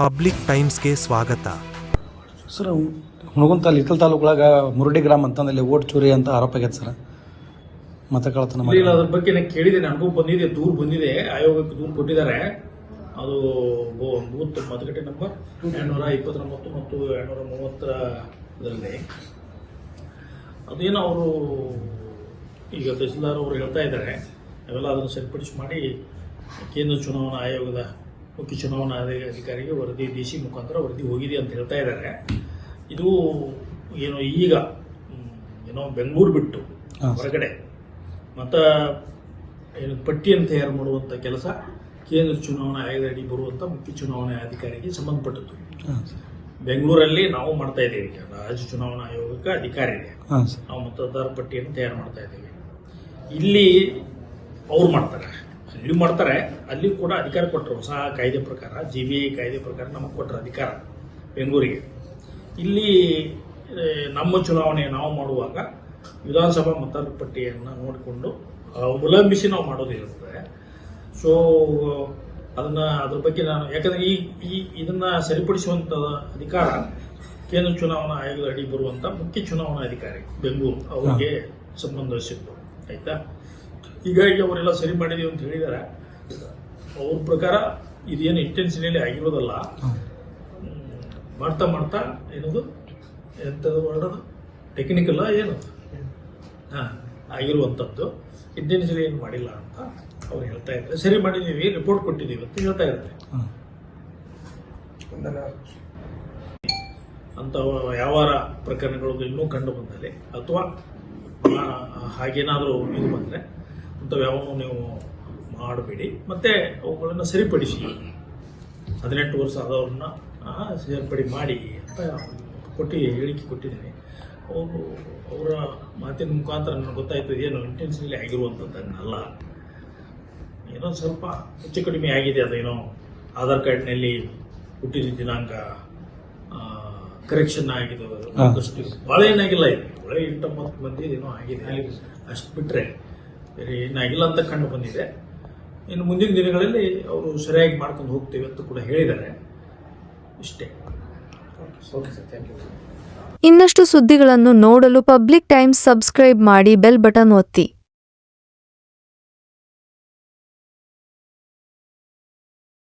Public ಟೈಮ್ಸ್ಗೆ ಸ್ವಾಗತ. Sir, ಹುಣಗುಂತ little ತಾಲೂಕೊಳಗ Murudi ಗ್ರಾಮ ಅಂತಂದಲ್ಲಿ vote ಚೋರಿ ಅಂತ ಆರೋಪ ಆಗೈತೆ ಸರ್. ಮತ ಕಳ್ಳತನ ಮಾಡಿ ಅದ್ರ ಬಗ್ಗೆ ನಾನು ಕೇಳಿದ್ದೇನೆ, ನನಗೂ ಬಂದಿದೆ, ದೂರು ಬಂದಿದೆ, ಆಯೋಗಕ್ಕೆ ದೂರು ಕೊಟ್ಟಿದ್ದಾರೆ. ಅದು ಬೂತ್ ಮತಗಟ್ಟೆ ನಂಬರ್ 229 ಮತ್ತು 230 ಅದೇನೋ ಅವರು ಈಗ ತಹಸೀಲ್ದಾರ್ ಅವರು ಹೇಳ್ತಾ ಇದ್ದಾರೆ, ಅವೆಲ್ಲ ಅದನ್ನು ಸರಿಪಡಿಸಿ ಮಾಡಿ ಕೇಂದ್ರ ಚುನಾವಣಾ ಆಯೋಗದ ಮುಖ್ಯ ಚುನಾವಣಾ ಅಧಿಕಾರಿಗೆ ವರದಿ ಡಿಸಿ ಮುಖಾಂತರ ವರದಿ ಹೋಗಿದೆ ಅಂತ ಹೇಳ್ತಾ ಇದ್ದಾರೆ. ಇದು ಏನೋ ಈಗ ಏನೋ ಬೆಂಗಳೂರು ಬಿಟ್ಟು ಹೊರಗಡೆ ಮತ ಏನು ಪಟ್ಟಿಯನ್ನು ತಯಾರು ಮಾಡುವಂಥ ಕೆಲಸ ಕೇಂದ್ರ ಚುನಾವಣಾ ಆಯೋಗದ ಅಡಿ ಬರುವಂಥ ಮುಖ್ಯ ಚುನಾವಣಾ ಅಧಿಕಾರಿಗೆ ಸಂಬಂಧಪಟ್ಟದ್ದು. ಬೆಂಗಳೂರಲ್ಲಿ ನಾವು ಮಾಡ್ತಾ ಇದ್ದೇವೆ, ಈಗ ರಾಜ್ಯ ಚುನಾವಣಾ ಆಯೋಗಕ್ಕೆ ಅಧಿಕಾರ ಇದೆ, ನಾವು ಮತದಾರ ಪಟ್ಟಿಯನ್ನು ತಯಾರು ಮಾಡ್ತಾ ಇದ್ದೇವೆ. ಇಲ್ಲಿ ಅವ್ರು ಮಾಡ್ತಾರೆ, ಅಲ್ಲಿ ಮಾಡ್ತಾರೆ, ಅಲ್ಲಿ ಕೂಡ ಅಧಿಕಾರ ಕೊಟ್ಟರು. ಹೊಸ ಕಾಯ್ದೆ ಪ್ರಕಾರ, GBI ಕಾಯ್ದೆ ಪ್ರಕಾರ ನಮಗೆ ಕೊಟ್ಟರು ಅಧಿಕಾರ ಬೆಂಗಳೂರಿಗೆ. ಇಲ್ಲಿ ನಮ್ಮ ಚುನಾವಣೆ ನಾವು ಮಾಡುವಾಗ ವಿಧಾನಸಭಾ ಮತದಾರ ಪಟ್ಟಿಯನ್ನು ನೋಡಿಕೊಂಡು ಅವಲಂಬಿಸಿ ನಾವು ಮಾಡೋದಿರುತ್ತದೆ. ಸೊ ಅದ್ರ ಬಗ್ಗೆ ನಾನು, ಯಾಕಂದ್ರೆ ಇದನ್ನ ಸರಿಪಡಿಸುವಂತ ಅಧಿಕಾರ ಕೇಂದ್ರ ಚುನಾವಣಾ ಆಯೋಗದ ಅಡಿ ಬರುವಂತ ಮುಖ್ಯ ಚುನಾವಣಾ ಅಧಿಕಾರಿ ಬೆಂಗಳೂರು ಅವರಿಗೆ ಸಂಬಂಧಿಸಿದ್ದು. ಆಯ್ತಾ, ಹೀಗಾಗಿ ಅವರೆಲ್ಲ ಸರಿ ಮಾಡಿದೀವಿ ಅಂತ ಹೇಳಿದ್ದಾರೆ. ಅವ್ರ ಪ್ರಕಾರ ಇದೇನು ಇಂಟೆನ್ಷನಲಿ ಆಗಿರೋದಲ್ಲ, ಮಾಡ್ತಾ ಮಾಡ್ತಾ ಏನದು ಎಂಥದ್ದು ಮಾಡೋದು ಟೆಕ್ನಿಕಲ್ ಏನು ಆಗಿರುವಂಥದ್ದು, ಇಂಟೆನ್ಷನಲಿ ಏನು ಮಾಡಿಲ್ಲ ಅಂತ ಅವ್ರು ಹೇಳ್ತಾ ಇದ್ದಾರೆ. ಸರಿ ಮಾಡಿದ್ದೀವಿ, ರಿಪೋರ್ಟ್ ಕೊಟ್ಟಿದ್ದೀವಿ ಅಂತ ಹೇಳ್ತಾ ಇದ್ದಾರೆ. ಅಂತ ಯಾವ ಪ್ರಕರಣಗಳು ಇನ್ನೂ ಕಂಡು ಬಂದಲ್ಲಿ ಅಥವಾ ಹಾಗೇನಾದರೂ ಇದು ಬಂದರೆ ಅಂಥವು ಯಾವನ್ನೂ ನೀವು ಮಾಡಬೇಡಿ, ಮತ್ತೆ ಅವುಗಳನ್ನು ಸರಿಪಡಿಸಿ 18 ವರ್ಷ ಆದವ್ರನ್ನ ಸೇರ್ಪಡೆ ಮಾಡಿ ಅಂತ ಹೇಳಿಕೆ ಕೊಟ್ಟಿದ್ದೇನೆ. ಅವರ ಮಾತಿನ ಮುಖಾಂತರ ನನಗೆ ಗೊತ್ತಾಯ್ತು ಏನು ಇಂಟೆನ್ಷನಲಿ ಆಗಿರುವಂಥದ್ದನ್ನಲ್ಲ, ಏನೋ ಸ್ವಲ್ಪ ಹೆಚ್ಚು ಕಡಿಮೆ ಆಗಿದೆ. ಅದೇನೋ ಆಧಾರ್ ಕಾರ್ಡ್ನಲ್ಲಿ ಹುಟ್ಟಿದ ದಿನಾಂಕ ಕರೆಕ್ಷನ್ ಆಗಿದೆ, ಅಷ್ಟು ಭಾಳ ಏನಾಗಿಲ್ಲ. ಇದೆ ಒಳ್ಳೆ 8-9 ಮಂದಿ ಏನೋ ಆಗಿದೆ, ಅಷ್ಟು ಬಿಟ್ಟರೆ ಬೇರೆ ಏನಾಗಿಲ್ಲ ಅಂತ ಕಂಡು ಬಂದಿದೆ. ಇನ್ನು ಮುಂದಿನ ದಿನಗಳಲ್ಲಿ ಅವರು ಸರಿಯಾಗಿ ಮಾಡ್ಕೊಂಡು ಹೋಗ್ತೇವೆ ಅಂತ ಕೂಡ ಹೇಳಿದ್ದಾರೆ. ಇಷ್ಟೇ. Okay sir, thank you. ಇನ್ನಷ್ಟು ಸುದ್ದಿಗಳನ್ನು ನೋಡಲು ಪಬ್ಲಿಕ್ ಟೈಮ್ಸ್ ಸಬ್ಸ್ಕ್ರೈಬ್ ಮಾಡಿ, ಬೆಲ್ ಬಟನ್ ಒತ್ತಿ.